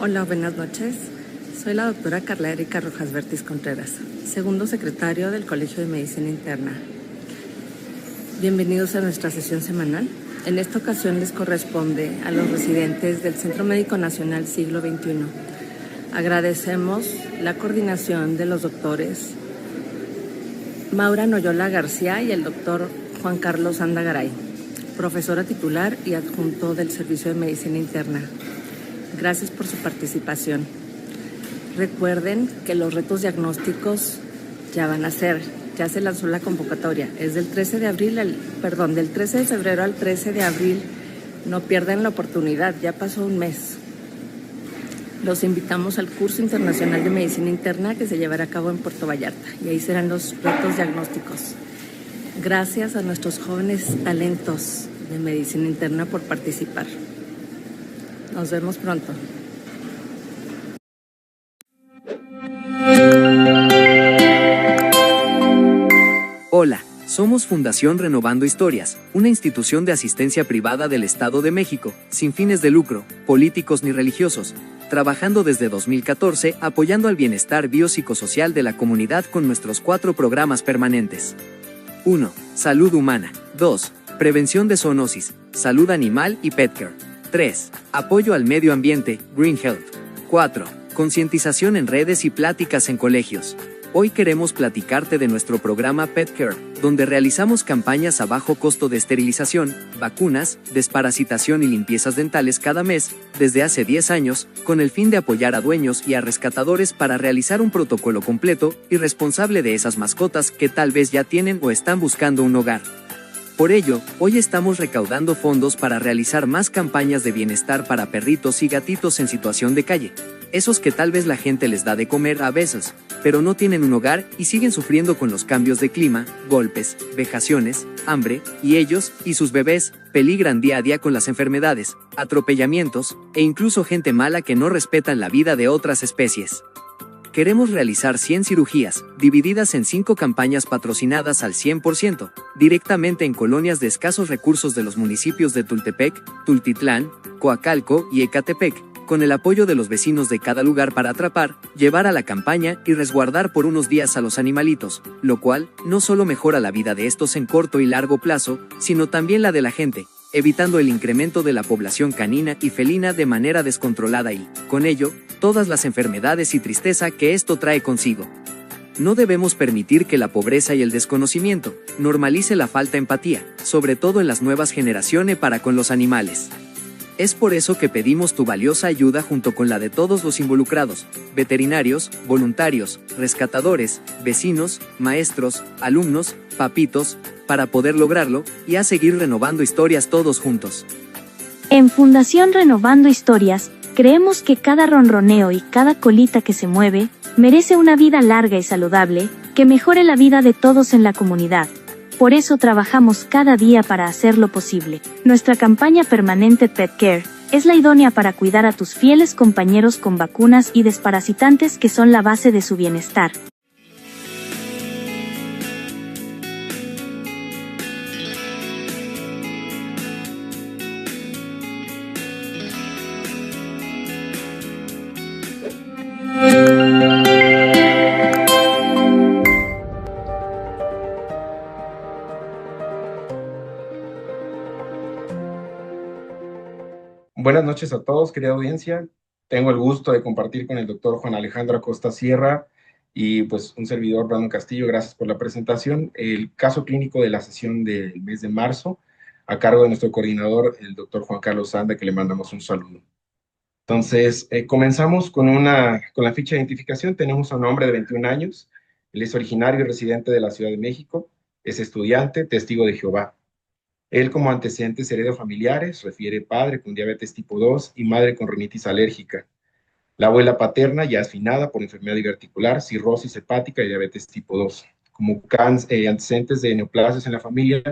Hola, buenas noches. Soy la doctora Carla Erika Rojas Vertis Contreras, segundo secretario del Colegio de Medicina Interna. Bienvenidos a nuestra sesión semanal. En esta ocasión les corresponde a los residentes del Centro Médico Nacional Siglo XXI. Agradecemos la coordinación de los doctores Maura Noyola García y el doctor Juan Carlos Andagaray, profesora titular y adjunto del Servicio de Medicina Interna. Gracias por su participación. Recuerden que los retos diagnósticos ya van a ser, ya se lanzó la convocatoria, es del 13 de febrero al 13 de abril. No pierdan la oportunidad, ya pasó un mes. Los invitamos al curso internacional de medicina interna que se llevará a cabo en Puerto Vallarta y ahí serán los retos diagnósticos. Gracias a nuestros jóvenes talentos de medicina interna por participar. Nos vemos pronto. Hola, somos Fundación Renovando Historias, una institución de asistencia privada del Estado de México, sin fines de lucro, políticos ni religiosos, trabajando desde 2014 apoyando al bienestar biopsicosocial de la comunidad con nuestros 4 programas permanentes. 1. Salud humana. 2. Prevención de zoonosis, salud animal y pet care. 3. Apoyo al medio ambiente, Green Health. 4. Concientización en redes y pláticas en colegios. Hoy queremos platicarte de nuestro programa Pet Care, donde realizamos campañas a bajo costo de esterilización, vacunas, desparasitación y limpiezas dentales cada mes, desde hace 10 años, con el fin de apoyar a dueños y a rescatadores para realizar un protocolo completo y responsable de esas mascotas que tal vez ya tienen o están buscando un hogar. Por ello, hoy estamos recaudando fondos para realizar más campañas de bienestar para perritos y gatitos en situación de calle. Esos que tal vez la gente les da de comer a veces, pero no tienen un hogar y siguen sufriendo con los cambios de clima, golpes, vejaciones, hambre, y ellos y sus bebés peligran día a día con las enfermedades, atropellamientos, e incluso gente mala que no respetan la vida de otras especies. Queremos realizar 100 cirugías, divididas en 5 campañas patrocinadas al 100%, directamente en colonias de escasos recursos de los municipios de Tultepec, Tultitlán, Coacalco y Ecatepec, con el apoyo de los vecinos de cada lugar para atrapar, llevar a la campaña y resguardar por unos días a los animalitos, lo cual no solo mejora la vida de estos en corto y largo plazo, sino también la de la gente, evitando el incremento de la población canina y felina de manera descontrolada y, con ello, todas las enfermedades y tristeza que esto trae consigo. No debemos permitir que la pobreza y el desconocimiento normalice la falta de empatía, sobre todo en las nuevas generaciones para con los animales. Es por eso que pedimos tu valiosa ayuda junto con la de todos los involucrados, veterinarios, voluntarios, rescatadores, vecinos, maestros, alumnos, papitos, para poder lograrlo, y a seguir renovando historias todos juntos. En Fundación Renovando Historias, creemos que cada ronroneo y cada colita que se mueve, merece una vida larga y saludable, que mejore la vida de todos en la comunidad. Por eso trabajamos cada día para hacerlo posible. Nuestra campaña permanente Pet Care es la idónea para cuidar a tus fieles compañeros con vacunas y desparasitantes que son la base de su bienestar. Buenas noches a todos, querida audiencia. Tengo el gusto de compartir con el doctor Juan Alejandro Acosta Sierra y pues un servidor, Brandon Castillo. Gracias por la presentación. El caso clínico de la sesión del mes de marzo, a cargo de nuestro coordinador, el doctor Juan Carlos Anda, que le mandamos un saludo. Entonces, comenzamos con la ficha de identificación. Tenemos a un hombre de 21 años. Él es originario y residente de la Ciudad de México. Es estudiante, testigo de Jehová. Él, como antecedentes heredofamiliares, refiere padre con diabetes tipo 2 y madre con rinitis alérgica. La abuela paterna ya afinada por enfermedad diverticular, cirrosis hepática y diabetes tipo 2. Como antecedentes de neoplasias en la familia,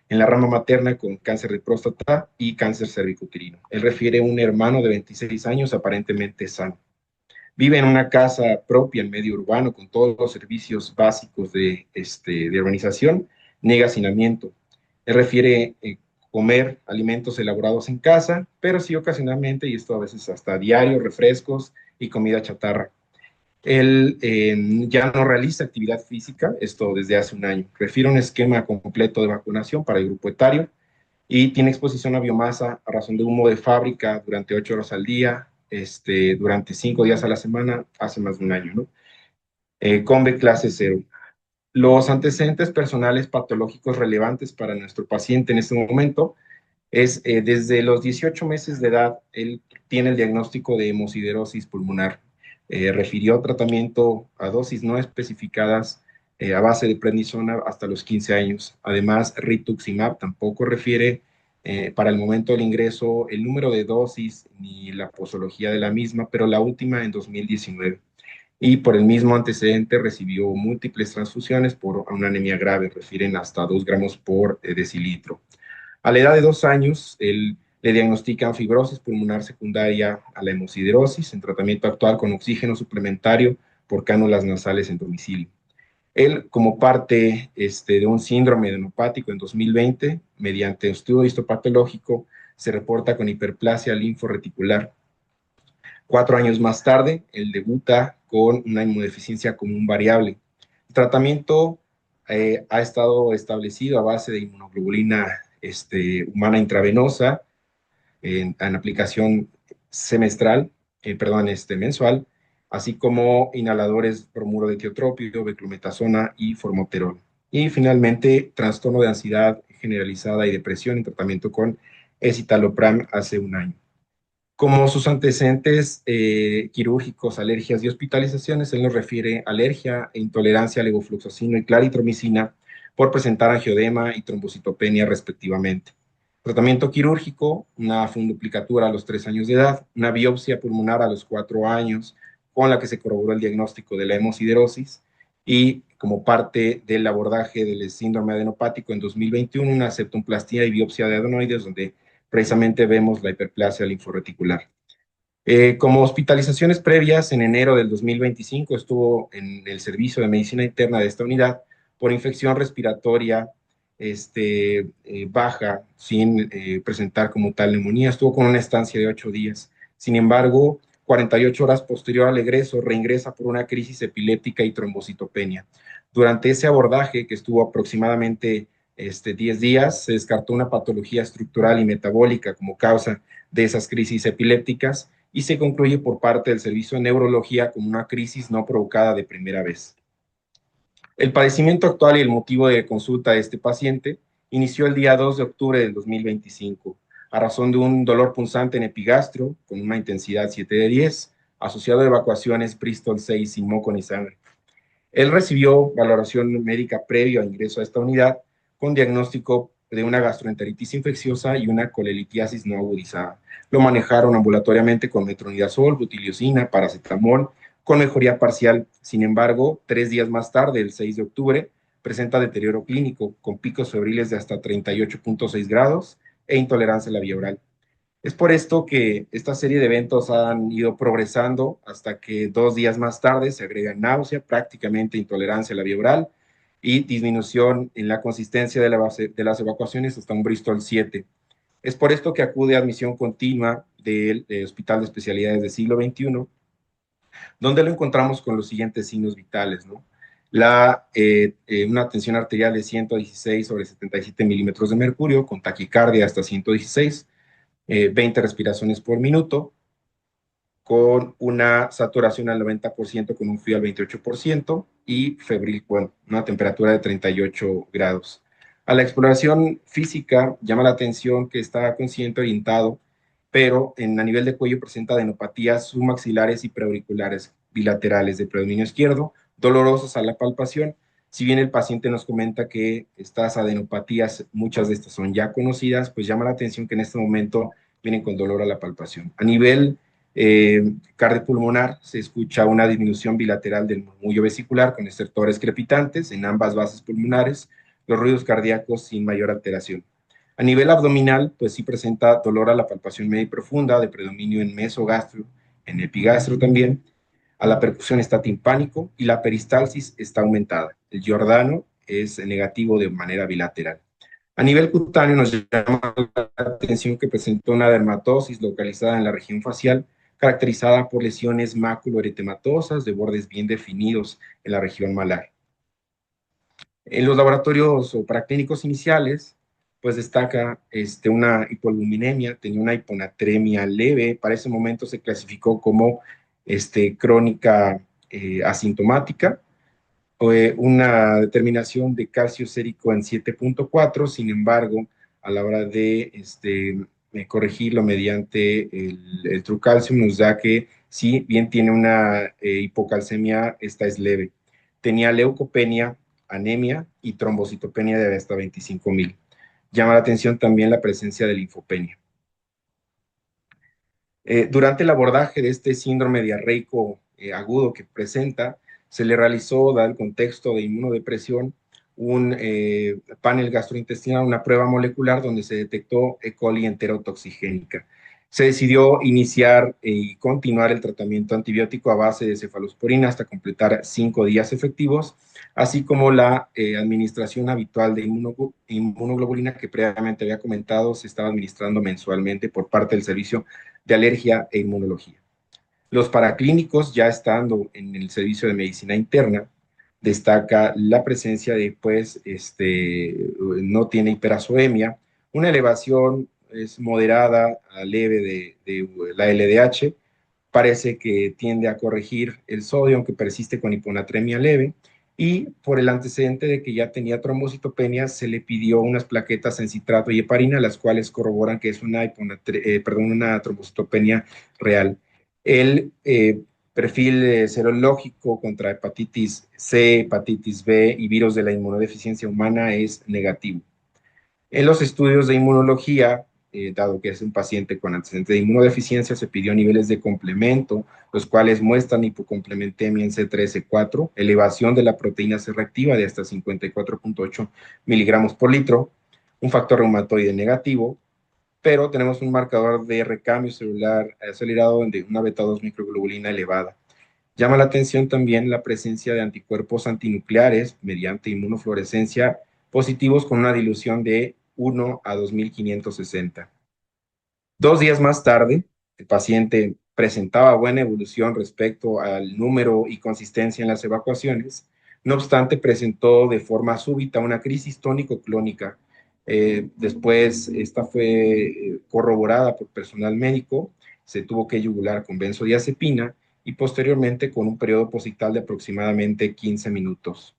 en la rama materna con cáncer de próstata y cáncer cervicuterino. Él refiere un hermano de 26 años aparentemente sano. Vive en una casa propia en medio urbano con todos los servicios básicos de urbanización, niega hacinamiento. Él refiere comer alimentos elaborados en casa, pero sí ocasionalmente, y esto a veces hasta diario, refrescos y comida chatarra. Él ya no realiza actividad física, esto desde hace un año. Refiere un esquema completo de vacunación para el grupo etario y tiene exposición a biomasa a razón de humo de fábrica durante 8 horas al día, durante 5 días a la semana, hace más de un año, ¿no? Combe clase 0. Los antecedentes personales patológicos relevantes para nuestro paciente en este momento es desde los 18 meses de edad, él tiene el diagnóstico de hemosiderosis pulmonar. Refirió tratamiento a dosis no especificadas a base de prednisona hasta los 15 años. Además, rituximab tampoco refiere para el momento del ingreso el número de dosis ni la posología de la misma, pero la última en 2019. Y por el mismo antecedente recibió múltiples transfusiones por una anemia grave, refieren hasta 2 gramos por decilitro. A la edad de 2 años, le diagnostican fibrosis pulmonar secundaria a la hemosiderosis en tratamiento actual con oxígeno suplementario por cánulas nasales en domicilio. Él, como parte de un síndrome adenopático en 2020, mediante estudio histopatológico, se reporta con hiperplasia linforeticular. 4 años más tarde, él debuta con una inmunodeficiencia común variable. El tratamiento ha estado establecido a base de inmunoglobulina humana intravenosa en aplicación mensual, así como inhaladores bromuro de tiotropio, beclometasona y formoterol. Y finalmente, trastorno de ansiedad generalizada y depresión en tratamiento con escitalopram hace un año. Como sus antecedentes quirúrgicos, alergias y hospitalizaciones, él nos refiere alergia e intolerancia a levofloxacino y claritromicina por presentar angioedema y trombocitopenia respectivamente. Tratamiento quirúrgico, una funduplicatura a los 3 años de edad, una biopsia pulmonar a los 4 años, con la que se corroboró el diagnóstico de la hemosiderosis, y como parte del abordaje del síndrome adenopático en 2021, una septoplastía y biopsia de adenoides, donde precisamente vemos la hiperplasia linforeticular. Como hospitalizaciones previas, en enero del 2025 estuvo en el servicio de medicina interna de esta unidad por infección respiratoria baja, sin presentar como tal neumonía. Estuvo con una estancia de 8 días. Sin embargo, 48 horas posterior al egreso, reingresa por una crisis epiléptica y trombocitopenia. Durante ese abordaje, que estuvo aproximadamente 10 días, se descartó una patología estructural y metabólica como causa de esas crisis epilépticas y se concluye por parte del servicio de neurología como una crisis no provocada de primera vez. El padecimiento actual y el motivo de consulta de este paciente inició el día 2 de octubre del 2025 a razón de un dolor punzante en epigastrio con una intensidad 7 de 10, asociado a evacuaciones Bristol 6 sin moco ni sangre. Él recibió valoración médica previo a ingreso a esta unidad con diagnóstico de una gastroenteritis infecciosa y una colelitiasis no agudizada. Lo manejaron ambulatoriamente con metronidazol, butiliocina, paracetamol, con mejoría parcial. Sin embargo, 3 días más tarde, el 6 de octubre, presenta deterioro clínico con picos febriles de hasta 38.6 grados e intolerancia a la vía oral. Es por esto que esta serie de eventos han ido progresando hasta que 2 días más tarde se agrega náusea, prácticamente intolerancia a la vía oral y disminución en la consistencia de las evacuaciones hasta un Bristol 7. Es por esto que acude a admisión continua del Hospital de Especialidades del Siglo XXI, donde lo encontramos con los siguientes signos vitales, ¿no? Una tensión arterial de 116/77 milímetros de mercurio, con taquicardia hasta 116, 20 respiraciones por minuto, con una saturación al 90%, con un frío al 28% y febril, bueno, una temperatura de 38 grados. A la exploración física llama la atención que está consciente orientado, pero a nivel de cuello presenta adenopatías submaxilares y preauriculares bilaterales de predominio izquierdo, dolorosas a la palpación. Si bien el paciente nos comenta que estas adenopatías, muchas de estas son ya conocidas, pues llama la atención que en este momento vienen con dolor a la palpación. A nivel cardiopulmonar se escucha una disminución bilateral del murmullo vesicular con estertores crepitantes en ambas bases pulmonares, los ruidos cardíacos sin mayor alteración. A nivel abdominal, pues sí presenta dolor a la palpación media y profunda, de predominio en mesogastro, en epigastro también. A la percusión está timpánico y la peristalsis está aumentada. El Giordano es negativo de manera bilateral. A nivel cutáneo nos llama la atención que presentó una dermatosis localizada en la región facial, caracterizada por lesiones maculoeritematosas de bordes bien definidos en la región malar. En los laboratorios o paraclínicos iniciales, pues destaca una hipoalbuminemia, tenía una hiponatremia leve, para ese momento se clasificó como crónica asintomática, una determinación de calcio sérico en 7.4, sin embargo, a la hora de corregirlo mediante el True Calcium, nos da que si bien tiene una hipocalcemia, esta es leve. Tenía leucopenia, anemia y trombocitopenia de hasta 25,000. Llama la atención también la presencia de linfopenia. Durante el abordaje de este síndrome diarreico agudo que presenta, se le realizó, dado el contexto de inmunodepresión, un panel gastrointestinal, una prueba molecular donde se detectó E. coli enterotoxigénica. Se decidió iniciar y continuar el tratamiento antibiótico a base de cefalosporina hasta completar 5 días efectivos, así como la administración habitual de inmunoglobulina que previamente había comentado se estaba administrando mensualmente por parte del Servicio de Alergia e Inmunología. Los paraclínicos, ya estando en el servicio de medicina interna, destaca la presencia de, pues, no tiene hiperazoemia, una elevación es moderada a leve de la LDH, parece que tiende a corregir el sodio, aunque persiste con hiponatremia leve, y por el antecedente de que ya tenía trombocitopenia, se le pidió unas plaquetas en citrato y heparina, las cuales corroboran que es una trombocitopenia real. El perfil serológico contra hepatitis C, hepatitis B y virus de la inmunodeficiencia humana es negativo. En los estudios de inmunología, dado que es un paciente con antecedente de inmunodeficiencia, se pidió niveles de complemento, los cuales muestran hipocomplementemia en C3, C4, elevación de la proteína C reactiva de hasta 54.8 miligramos por litro, un factor reumatoide negativo, pero tenemos un marcador de recambio celular acelerado de una beta-2 microglobulina elevada. Llama la atención también la presencia de anticuerpos antinucleares mediante inmunofluorescencia positivos con una dilución de 1 a 2560. 2 días más tarde, el paciente presentaba buena evolución respecto al número y consistencia en las evacuaciones. No obstante, presentó de forma súbita una crisis tónico-clónica. Después, esta fue corroborada por personal médico, se tuvo que yugular con benzodiazepina y posteriormente con un periodo posictal de aproximadamente 15 minutos.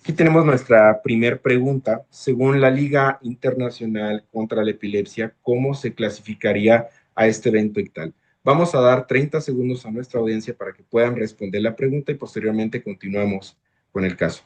Aquí tenemos nuestra primer pregunta. Según la Liga Internacional contra la Epilepsia, ¿cómo se clasificaría a este evento ictal? Vamos a dar 30 segundos a nuestra audiencia para que puedan responder la pregunta y posteriormente continuamos con el caso.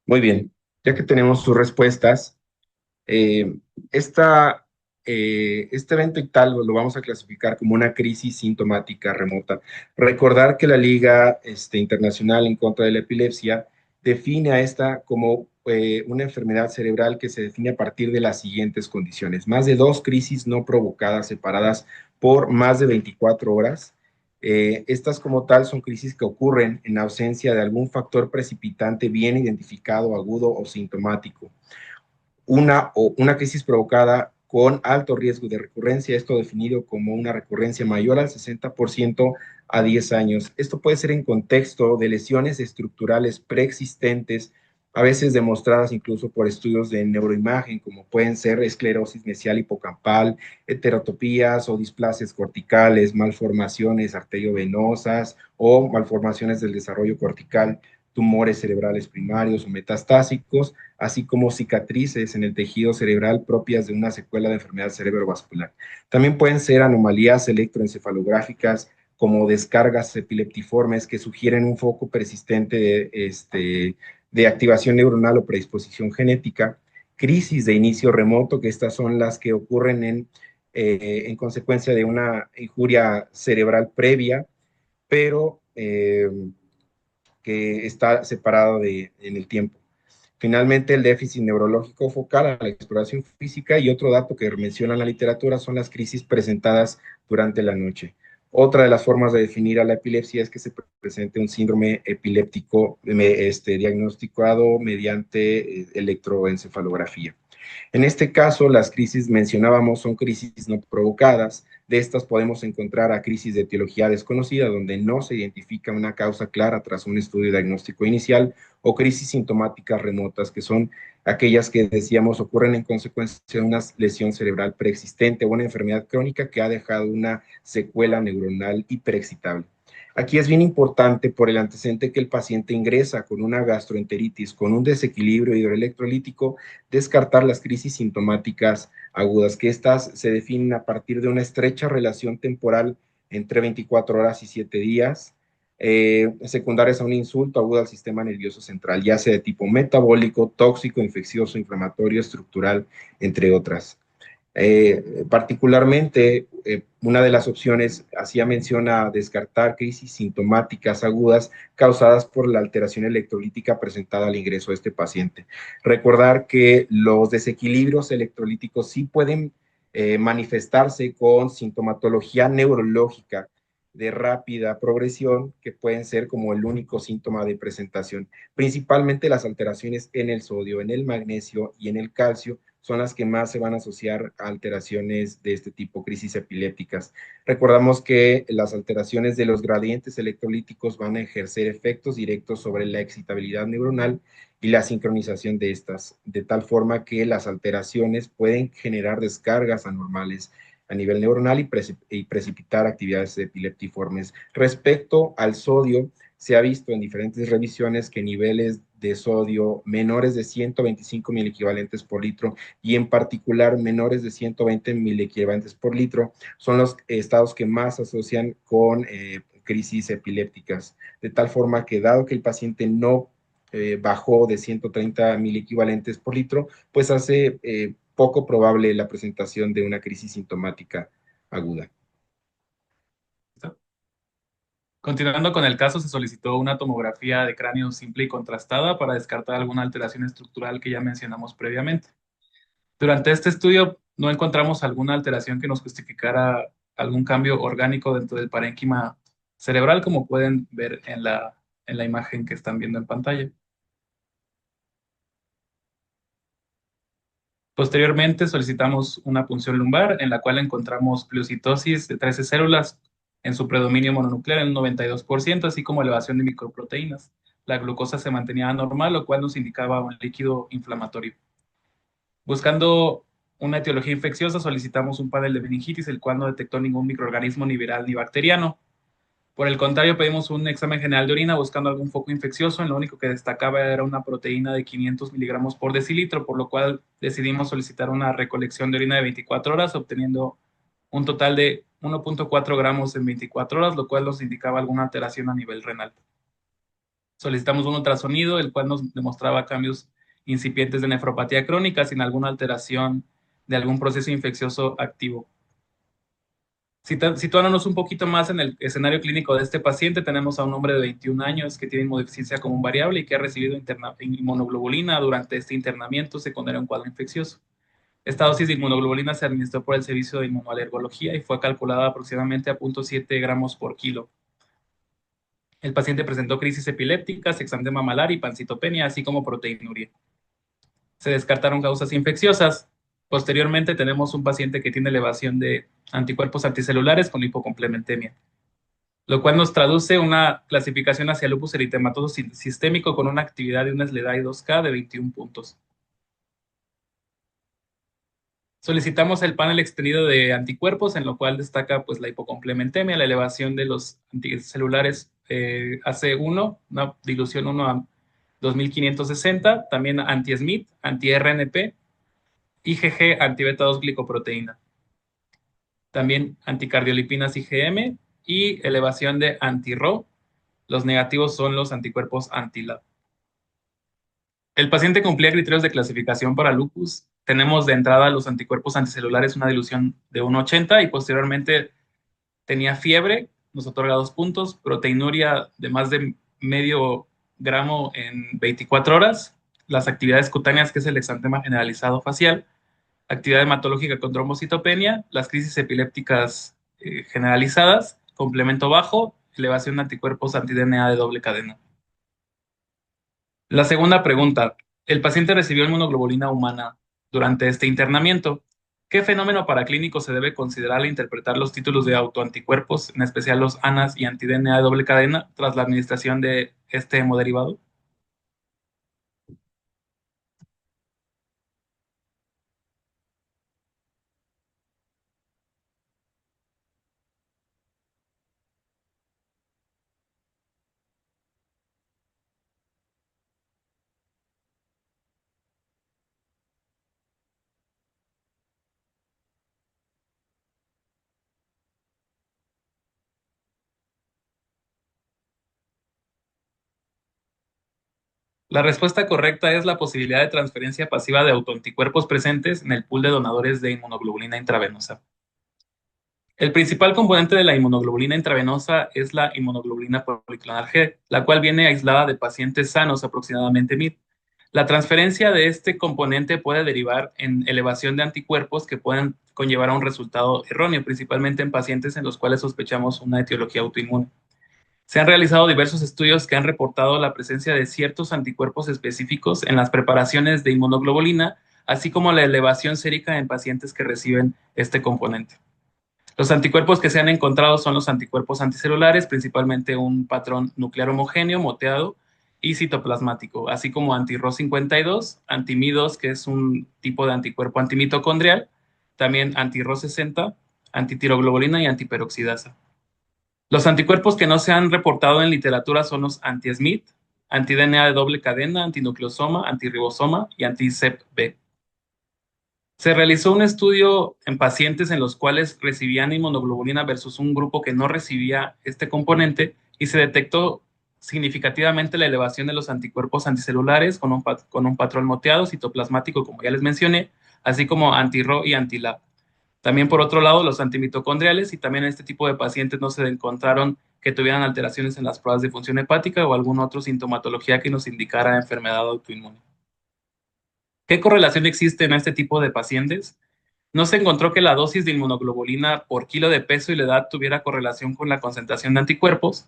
Muy bien, ya que tenemos sus respuestas, Eh, esta, este evento ictal lo vamos a clasificar como una crisis sintomática remota. Recordar que la Liga Internacional en contra de la Epilepsia define a esta como una enfermedad cerebral que se define a partir de las siguientes condiciones. Más de 2 crisis no provocadas separadas por más de 24 horas. Estas como tal son crisis que ocurren en ausencia de algún factor precipitante bien identificado, agudo o sintomático. Una crisis provocada con alto riesgo de recurrencia, esto definido como una recurrencia mayor al 60% a 10 años. Esto puede ser en contexto de lesiones estructurales preexistentes, a veces demostradas incluso por estudios de neuroimagen, como pueden ser esclerosis mesial hipocampal, heterotopías o displasias corticales, malformaciones arteriovenosas o malformaciones del desarrollo cortical, tumores cerebrales primarios o metastásicos, así como cicatrices en el tejido cerebral propias de una secuela de enfermedad cerebrovascular. También pueden ser anomalías electroencefalográficas como descargas epileptiformes que sugieren un foco persistente de activación neuronal o predisposición genética, crisis de inicio remoto, que estas son las que ocurren en en consecuencia de una injuria cerebral previa, pero que está separado en el tiempo. Finalmente, el déficit neurológico focal a la exploración física y otro dato que menciona la literatura son las crisis presentadas durante la noche. Otra de las formas de definir a la epilepsia es que se presente un síndrome epiléptico diagnosticado mediante electroencefalografía. En este caso, las crisis mencionábamos son crisis no provocadas. De estas podemos encontrar a crisis de etiología desconocida, donde no se identifica una causa clara tras un estudio diagnóstico inicial, o crisis sintomáticas remotas, que son aquellas que decíamos ocurren en consecuencia de una lesión cerebral preexistente o una enfermedad crónica que ha dejado una secuela neuronal hiperexcitable. Aquí es bien importante por el antecedente que el paciente ingresa con una gastroenteritis, con un desequilibrio hidroelectrolítico, descartar las crisis sintomáticas agudas, que estas se definen a partir de una estrecha relación temporal entre 24 horas y 7 días, secundarias a un insulto agudo al sistema nervioso central, ya sea de tipo metabólico, tóxico, infeccioso, inflamatorio, estructural, entre otras. Particularmente, una de las opciones hacía mención a descartar crisis sintomáticas agudas causadas por la alteración electrolítica presentada al ingreso de este paciente. Recordar que los desequilibrios electrolíticos sí pueden manifestarse con sintomatología neurológica de rápida progresión, que pueden ser como el único síntoma de presentación. Principalmente las alteraciones en el sodio, en el magnesio y en el calcio son las que más se van a asociar a alteraciones de este tipo, crisis epilépticas. Recordamos que las alteraciones de los gradientes electrolíticos van a ejercer efectos directos sobre la excitabilidad neuronal y la sincronización de estas, de tal forma que las alteraciones pueden generar descargas anormales a nivel neuronal y precipitar actividades epileptiformes. Respecto al sodio, se ha visto en diferentes revisiones que niveles de sodio menores de 125 equivalentes por litro y en particular menores de 120 equivalentes por litro son los estados que más se asocian con crisis epilépticas, de tal forma que dado que el paciente no bajó de 130 equivalentes por litro, pues hace poco probable la presentación de una crisis sintomática aguda. Continuando con el caso, se solicitó una tomografía de cráneo simple y contrastada para descartar alguna alteración estructural que ya mencionamos previamente. Durante este estudio no encontramos alguna alteración que nos justificara algún cambio orgánico dentro del parénquima cerebral, como pueden ver en la imagen que están viendo en pantalla. Posteriormente solicitamos una punción lumbar en la cual encontramos pleocitosis de 13 células en su predominio mononuclear en un 92%, así como elevación de microproteínas. La glucosa se mantenía normal, lo cual nos indicaba un líquido inflamatorio. Buscando una etiología infecciosa, solicitamos un panel de meningitis, el cual no detectó ningún microorganismo ni viral ni bacteriano. Por el contrario, pedimos un examen general de orina buscando algún foco infeccioso. Lo único que destacaba era una proteína de 500 miligramos por decilitro, por lo cual decidimos solicitar una recolección de orina de 24 horas, obteniendo un total de 1.4 gramos en 24 horas, lo cual nos indicaba alguna alteración a nivel renal. Solicitamos un ultrasonido, el cual nos demostraba cambios incipientes de nefropatía crónica sin alguna alteración de algún proceso infeccioso activo. Situándonos un poquito más en el escenario clínico de este paciente, tenemos a un hombre de 21 años que tiene inmunodeficiencia común variable y que ha recibido inmunoglobulina durante este internamiento secundario a un cuadro infeccioso. Esta dosis de inmunoglobulina se administró por el servicio de inmunoalergología y fue calculada aproximadamente a 0.7 gramos por kilo. El paciente presentó crisis epilépticas, exantema malar y pancitopenia, así como proteinuria. Se descartaron causas infecciosas. Posteriormente tenemos un paciente que tiene elevación de anticuerpos anticelulares con hipocomplementemia, lo cual nos traduce una clasificación hacia lupus eritematoso sistémico con una actividad de una SLEDAI 2K de 21 puntos. Solicitamos el panel extendido de anticuerpos, en lo cual destaca pues, la hipocomplementemia, la elevación de los anticelulares AC1, una dilución 1 a 2560, también anti-SMIT, anti-RNP, IgG, anti-beta 2 glicoproteína. También anticardiolipinas IgM y elevación de anti-Rho. Los negativos son los anticuerpos anti-LAB. El paciente cumplía criterios de clasificación para lupus tenemos de entrada los anticuerpos anticelulares, una dilución de 1,80 y posteriormente tenía fiebre, nos otorga 2 puntos, proteinuria de más de medio gramo en 24 horas, las actividades cutáneas, que es el exantema generalizado facial, actividad hematológica con trombocitopenia, las crisis epilépticas generalizadas, complemento bajo, elevación de anticuerpos anti-DNA de doble cadena. La segunda pregunta, el paciente recibió inmunoglobulina humana durante este internamiento. ¿Qué fenómeno paraclínico se debe considerar al interpretar los títulos de autoanticuerpos, en especial los ANAS y anti-DNA de doble cadena, tras la administración de este hemoderivado? La respuesta correcta es la posibilidad de transferencia pasiva de autoanticuerpos presentes en el pool de donadores de inmunoglobulina intravenosa. El principal componente de la inmunoglobulina intravenosa es la inmunoglobulina policlonal G, la cual viene aislada de pacientes sanos, aproximadamente 1000. La transferencia de este componente puede derivar en elevación de anticuerpos que pueden conllevar a un resultado erróneo, principalmente en pacientes en los cuales sospechamos una etiología autoinmune. Se han realizado diversos estudios que han reportado la presencia de ciertos anticuerpos específicos en las preparaciones de inmunoglobulina, así como la elevación sérica en pacientes que reciben este componente. Los anticuerpos que se han encontrado son los anticuerpos anticelulares, principalmente un patrón nuclear homogéneo, moteado y citoplasmático, así como anti-Ro52, anti-Mi2, que es un tipo de anticuerpo antimitocondrial, también anti-Ro60, antitiroglobulina y antiperoxidasa. Los anticuerpos que no se han reportado en literatura son los anti-SMIT, anti-DNA de doble cadena, antinucleosoma, antirribosoma y anti-CEP-B. Se realizó un estudio en pacientes en los cuales recibían inmunoglobulina versus un grupo que no recibía este componente y se detectó significativamente la elevación de los anticuerpos anticelulares con un patrón moteado, citoplasmático, como ya les mencioné, así como anti-Ro y anti-LAB. También, por otro lado, los antimitocondriales, y también en este tipo de pacientes no se encontraron que tuvieran alteraciones en las pruebas de función hepática o alguna otra sintomatología que nos indicara enfermedad autoinmune. ¿Qué correlación existe en este tipo de pacientes? No se encontró que la dosis de inmunoglobulina por kilo de peso y la edad tuviera correlación con la concentración de anticuerpos.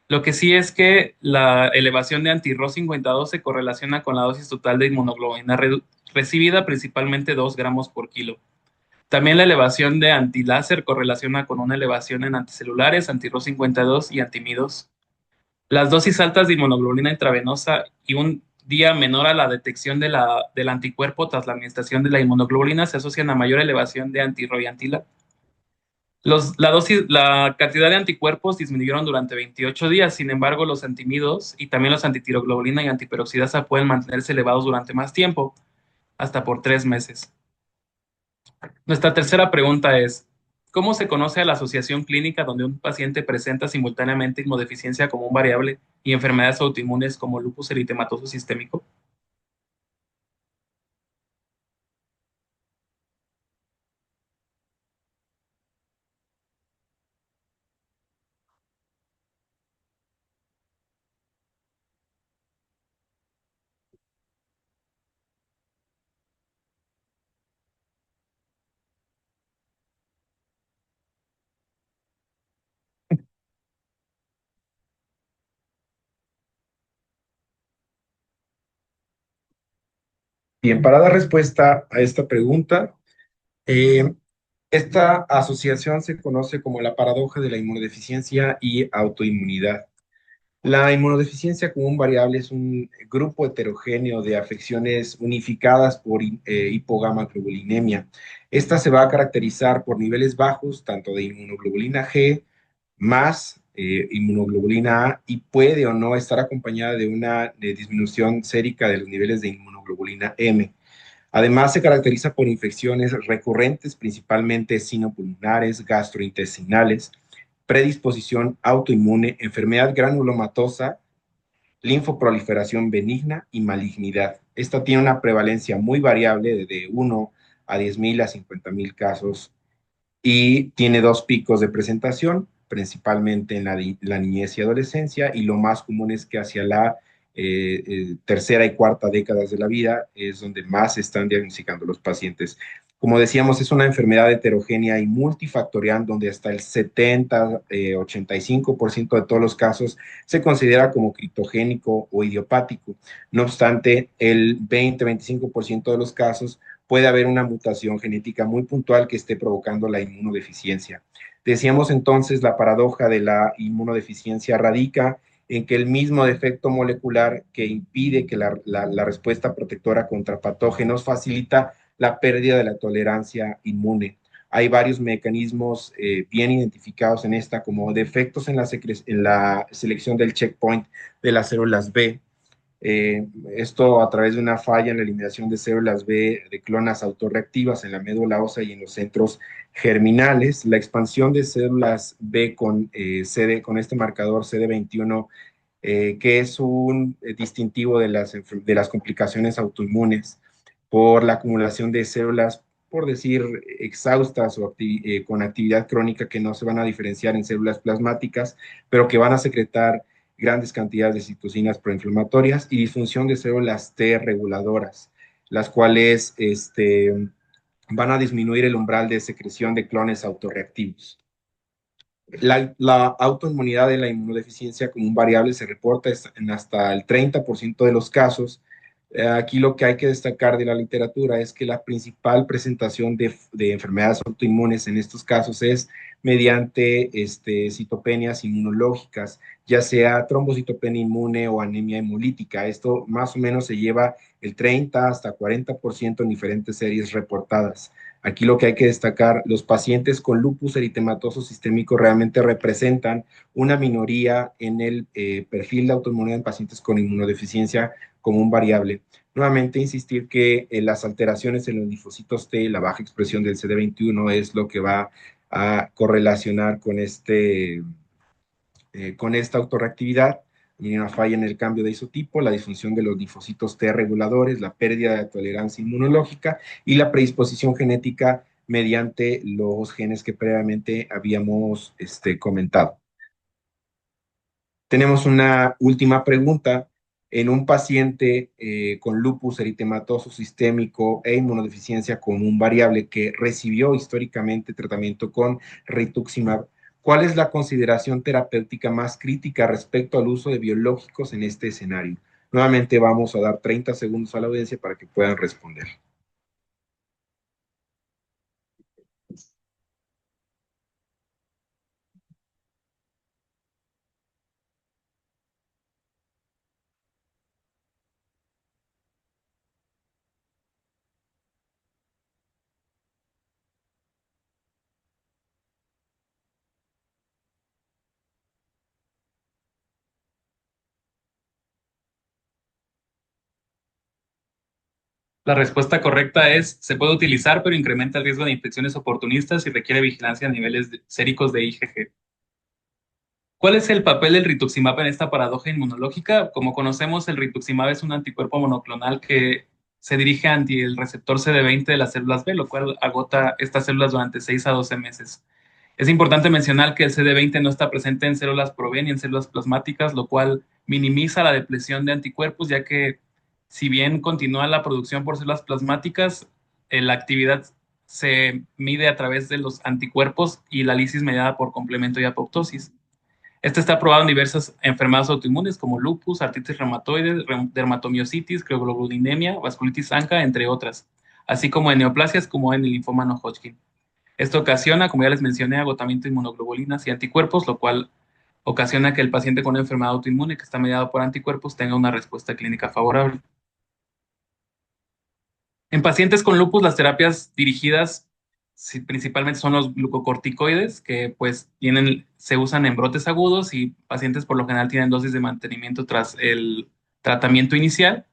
Lo que sí es que la elevación de anti-Ro52 se correlaciona con la dosis total de inmunoglobulina recibida, principalmente 2 gramos por kilo. También la elevación de antiláser correlaciona con una elevación en anticelulares, anti-Ro52 y anti-Mi2. Las dosis altas de inmunoglobulina intravenosa y un día menor a la detección del anticuerpo tras la administración de la inmunoglobulina se asocian a mayor elevación de anti-Ro y anti-LAB. La cantidad de anticuerpos disminuyeron durante 28 días, sin embargo, los anti-Mi2 y también los antitiroglobulina y antiperoxidasa pueden mantenerse elevados durante más tiempo, hasta por 3 meses. Nuestra tercera pregunta es, ¿cómo se conoce a la asociación clínica donde un paciente presenta simultáneamente inmunodeficiencia común variable y enfermedades autoinmunes como lupus eritematoso sistémico? Bien, para dar respuesta a esta pregunta, eh, esta asociación se conoce como la paradoja de la inmunodeficiencia y autoinmunidad. La inmunodeficiencia común variable es un grupo heterogéneo de afecciones unificadas por hipogamaglobulinemia. Esta se va a caracterizar por niveles bajos tanto de inmunoglobulina G más inmunoglobulina A y puede o no estar acompañada de una disminución sérica de los niveles de inmunoglobulina M. Además, se caracteriza por infecciones recurrentes, principalmente sinopulmonares, gastrointestinales, predisposición autoinmune, enfermedad granulomatosa, linfoproliferación benigna y malignidad. Esta tiene una prevalencia muy variable de 1 a 10,000 a 50,000 casos y tiene dos picos de presentación, principalmente en la niñez y adolescencia, y lo más común es que hacia la tercera y cuarta décadas de la vida es donde más se están diagnosticando los pacientes. Como decíamos, es una enfermedad heterogénea y multifactorial, donde hasta el 70, 85% de todos los casos se considera como criptogénico o idiopático. No obstante, el 20-25% de los casos puede haber una mutación genética muy puntual que esté provocando la inmunodeficiencia. Decíamos entonces, la paradoja de la inmunodeficiencia radica en que el mismo defecto molecular que impide que la respuesta protectora contra patógenos facilita la pérdida de la tolerancia inmune. Hay varios mecanismos bien identificados en esta, como defectos en la selección del checkpoint de las células B. Esto a través de una falla en la eliminación de células B de clonas autorreactivas en la médula ósea y en los centros germinales. La expansión de células B con este marcador CD21, que es un distintivo de las complicaciones autoinmunes por la acumulación de células, por decir, exhaustas o con actividad crónica, que no se van a diferenciar en células plasmáticas, pero que van a secretar grandes cantidades de citocinas proinflamatorias, y disfunción de células T reguladoras, las cuales van a disminuir el umbral de secreción de clones autorreactivos. La autoinmunidad de la inmunodeficiencia como un variable se reporta en hasta el 30% de los casos. Aquí lo que hay que destacar de la literatura es que la principal presentación de enfermedades autoinmunes en estos casos es mediante citopenias inmunológicas, ya sea trombocitopenia inmune o anemia hemolítica. Esto más o menos se lleva el 30 hasta 40% en diferentes series reportadas. Aquí lo que hay que destacar, los pacientes con lupus eritematoso sistémico realmente representan una minoría en el perfil de autoinmunidad en pacientes con inmunodeficiencia como un variable. Nuevamente, insistir que las alteraciones en los linfocitos T, la baja expresión del CD21 es lo que va a correlacionar con esta autorreactividad. Y una falla en el cambio de isotipo, la disfunción de los linfocitos T reguladores, la pérdida de tolerancia inmunológica y la predisposición genética mediante los genes que previamente habíamos comentado. Tenemos una última pregunta. En un paciente con lupus eritematoso sistémico e inmunodeficiencia como un variable que recibió históricamente tratamiento con rituximab, ¿cuál es la consideración terapéutica más crítica respecto al uso de biológicos en este escenario? Nuevamente vamos a dar 30 segundos a la audiencia para que puedan responder. La respuesta correcta es: se puede utilizar, pero incrementa el riesgo de infecciones oportunistas y requiere vigilancia a niveles séricos de IgG. ¿Cuál es el papel del rituximab en esta paradoja inmunológica? Como conocemos, el rituximab es un anticuerpo monoclonal que se dirige ante el receptor CD20 de las células B, lo cual agota estas células durante 6 a 12 meses. Es importante mencionar que el CD20 no está presente en células Pro-B ni en células plasmáticas, lo cual minimiza la depleción de anticuerpos, ya que si bien continúa la producción por células plasmáticas, la actividad se mide a través de los anticuerpos y la lisis mediada por complemento y apoptosis. Este está probado en diversas enfermedades autoinmunes como lupus, artritis reumatoide, dermatomiositis, crioglobulinemia, vasculitis ANCA, entre otras, así como en neoplasias como en el linfoma no Hodgkin. Esto ocasiona, como ya les mencioné, agotamiento de inmunoglobulinas y anticuerpos, lo cual ocasiona que el paciente con una enfermedad autoinmune que está mediado por anticuerpos tenga una respuesta clínica favorable. En pacientes con lupus, las terapias dirigidas principalmente son los glucocorticoides, que pues se usan en brotes agudos, y pacientes por lo general tienen dosis de mantenimiento tras el tratamiento inicial,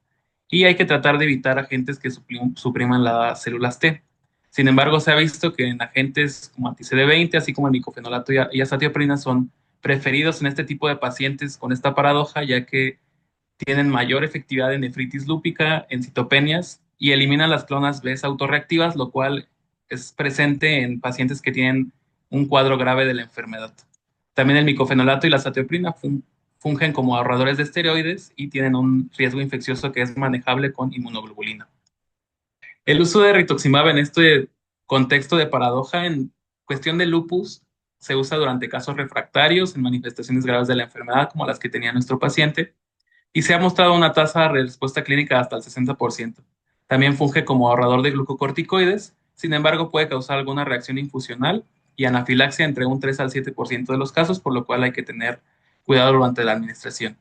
y hay que tratar de evitar agentes que supriman las células T. Sin embargo, se ha visto que en agentes como anti-CD20, así como el micofenolato y azatioprina, son preferidos en este tipo de pacientes con esta paradoja, ya que tienen mayor efectividad en nefritis lúpica, en citopenias y eliminan las clonas B autorreactivas, lo cual es presente en pacientes que tienen un cuadro grave de la enfermedad. También el micofenolato y la satioprina fungen como ahorradores de esteroides y tienen un riesgo infeccioso que es manejable con inmunoglobulina. El uso de rituximab en este contexto de paradoja en cuestión de lupus se usa durante casos refractarios en manifestaciones graves de la enfermedad como las que tenía nuestro paciente y se ha mostrado una tasa de respuesta clínica hasta el 60%. También funge como ahorrador de glucocorticoides, sin embargo puede causar alguna reacción infusional y anafilaxia entre un 3 al 7% de los casos, por lo cual hay que tener cuidado durante la administración.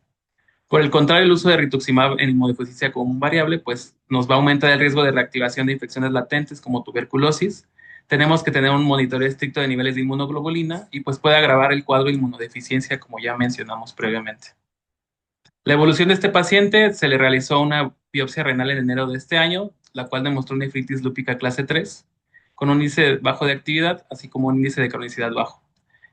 Por el contrario, el uso de rituximab en inmunodeficiencia común variable pues nos va a aumentar el riesgo de reactivación de infecciones latentes como tuberculosis. Tenemos que tener un monitoreo estricto de niveles de inmunoglobulina y pues puede agravar el cuadro de inmunodeficiencia como ya mencionamos previamente. La evolución de este paciente se le realizó una biopsia renal en enero de este año, la cual demostró nefritis lúpica clase 3, con un índice bajo de actividad, así como un índice de cronicidad bajo.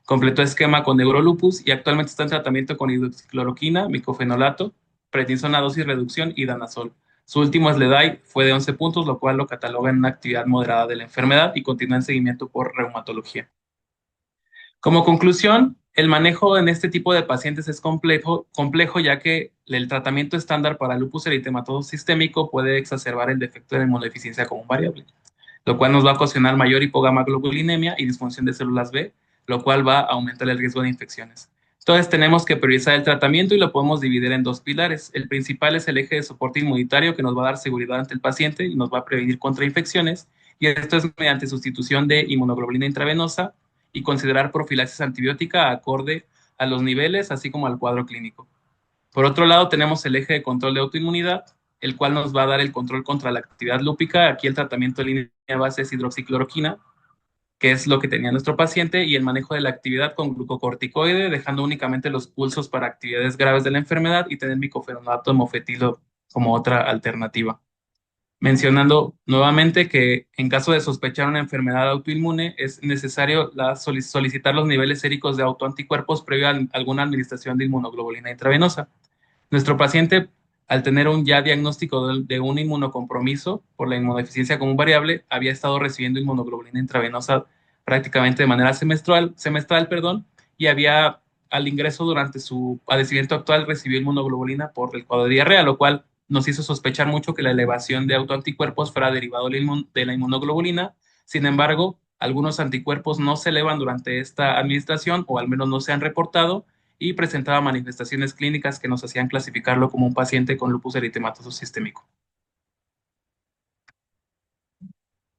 Completó esquema con neurolupus y actualmente está en tratamiento con hidroxicloroquina, micofenolato, prednisona dosis reducción y danazol. Su último SLEDAI fue de 11 puntos, lo cual lo cataloga en una actividad moderada de la enfermedad y continúa en seguimiento por reumatología. Como conclusión, el manejo en este tipo de pacientes es complejo ya que el tratamiento estándar para lupus eritematoso sistémico puede exacerbar el defecto de inmunodeficiencia común variable, lo cual nos va a ocasionar mayor hipogamaglobulinemia y disfunción de células B, lo cual va a aumentar el riesgo de infecciones. Entonces tenemos que priorizar el tratamiento y lo podemos dividir en dos pilares. El principal es el eje de soporte inmunitario que nos va a dar seguridad ante el paciente y nos va a prevenir contra infecciones, y esto es mediante sustitución de inmunoglobulina intravenosa y considerar profilaxis antibiótica acorde a los niveles, así como al cuadro clínico. Por otro lado, tenemos el eje de control de autoinmunidad, el cual nos va a dar el control contra la actividad lúpica. Aquí el tratamiento de línea base es hidroxicloroquina, que es lo que tenía nuestro paciente, y el manejo de la actividad con glucocorticoide, dejando únicamente los pulsos para actividades graves de la enfermedad y tener micofenonato mofetilo como otra alternativa. Mencionando nuevamente que en caso de sospechar una enfermedad autoinmune es necesario solicitar los niveles séricos de autoanticuerpos previo a alguna administración de inmunoglobulina intravenosa. Nuestro paciente, al tener un ya diagnóstico de un inmunocompromiso por la inmunodeficiencia común variable, había estado recibiendo inmunoglobulina intravenosa prácticamente de manera semestral, y había al ingreso durante su padecimiento actual recibió inmunoglobulina por el cuadro de diarrea, lo cual nos hizo sospechar mucho que la elevación de autoanticuerpos fuera derivado de la inmunoglobulina. Sin embargo, algunos anticuerpos no se elevan durante esta administración, o al menos no se han reportado, y presentaba manifestaciones clínicas que nos hacían clasificarlo como un paciente con lupus eritematoso sistémico.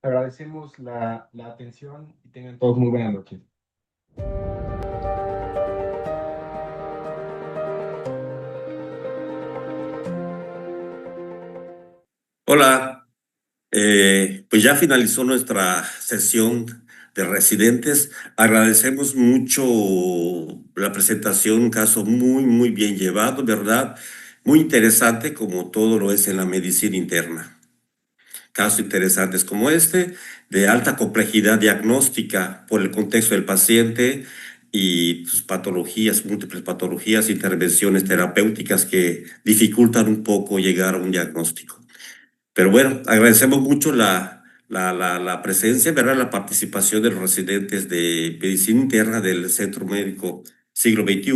Agradecemos la atención y tengan todos muy buenas noches. Hola, pues ya finalizó nuestra sesión de residentes. Agradecemos mucho la presentación, un caso muy bien llevado, ¿verdad? Muy interesante como todo lo es en la medicina interna. Casos interesantes como este, de alta complejidad diagnóstica por el contexto del paciente y sus patologías, múltiples patologías, intervenciones terapéuticas que dificultan un poco llegar a un diagnóstico. Pero bueno, agradecemos mucho la presencia, ¿verdad? La participación de los residentes de medicina interna del Centro Médico Siglo XXI.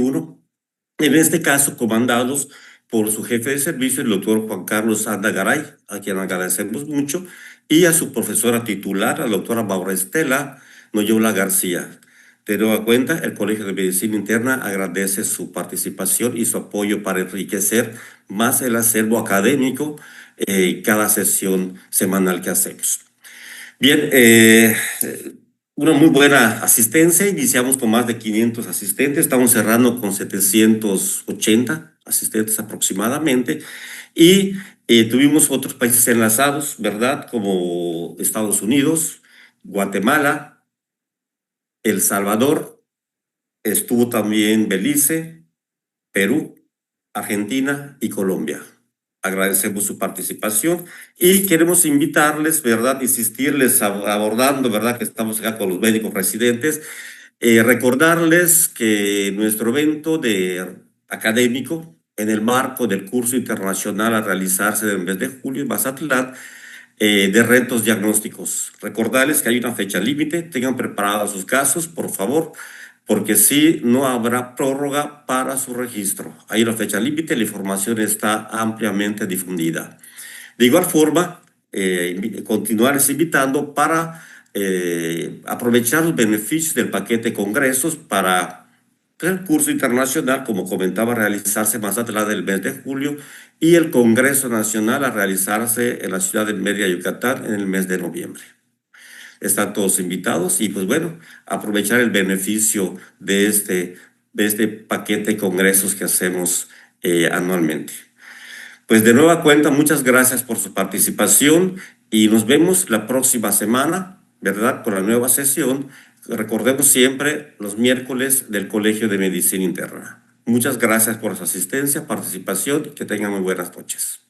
En este caso, comandados por su jefe de servicio, el doctor Juan Carlos Anda Garay, a quien agradecemos mucho, y a su profesora titular, la doctora Maura Estela Noyola García. De nueva cuenta, el Colegio de Medicina Interna agradece su participación y su apoyo para enriquecer más el acervo académico cada sesión semanal que hacemos. Bien, una muy buena asistencia. Iniciamos con más de 500 asistentes. Estamos cerrando con 780 asistentes aproximadamente. Y tuvimos otros países enlazados, ¿verdad? Como Estados Unidos, Guatemala, El Salvador, estuvo también Belice, Perú, Argentina y Colombia. Agradecemos su participación y queremos invitarles, ¿verdad? Insistirles abordando, ¿verdad? Que estamos acá con los médicos residentes. Recordarles que nuestro evento académico en el marco del curso internacional a realizarse en el mes de julio en Mazatlán, de retos diagnósticos. Recordarles que hay una fecha límite, tengan preparados sus casos, por favor, porque si no habrá prórroga para su registro. Hay una fecha límite, la información está ampliamente difundida. De igual forma, continuar invitando para aprovechar los beneficios del paquete congresos para el curso internacional, como comentaba, realizarse más adelante del mes de julio, y el Congreso Nacional a realizarse en la ciudad de Mérida, Yucatán, en el mes de noviembre. Están todos invitados y pues bueno, aprovechar el beneficio de este paquete de congresos que hacemos anualmente. Pues de nueva cuenta, muchas gracias por su participación y nos vemos la próxima semana, ¿verdad? Con la nueva sesión. Recordemos siempre los miércoles del Colegio de Medicina Interna. Muchas gracias por su asistencia, participación y que tengan muy buenas noches.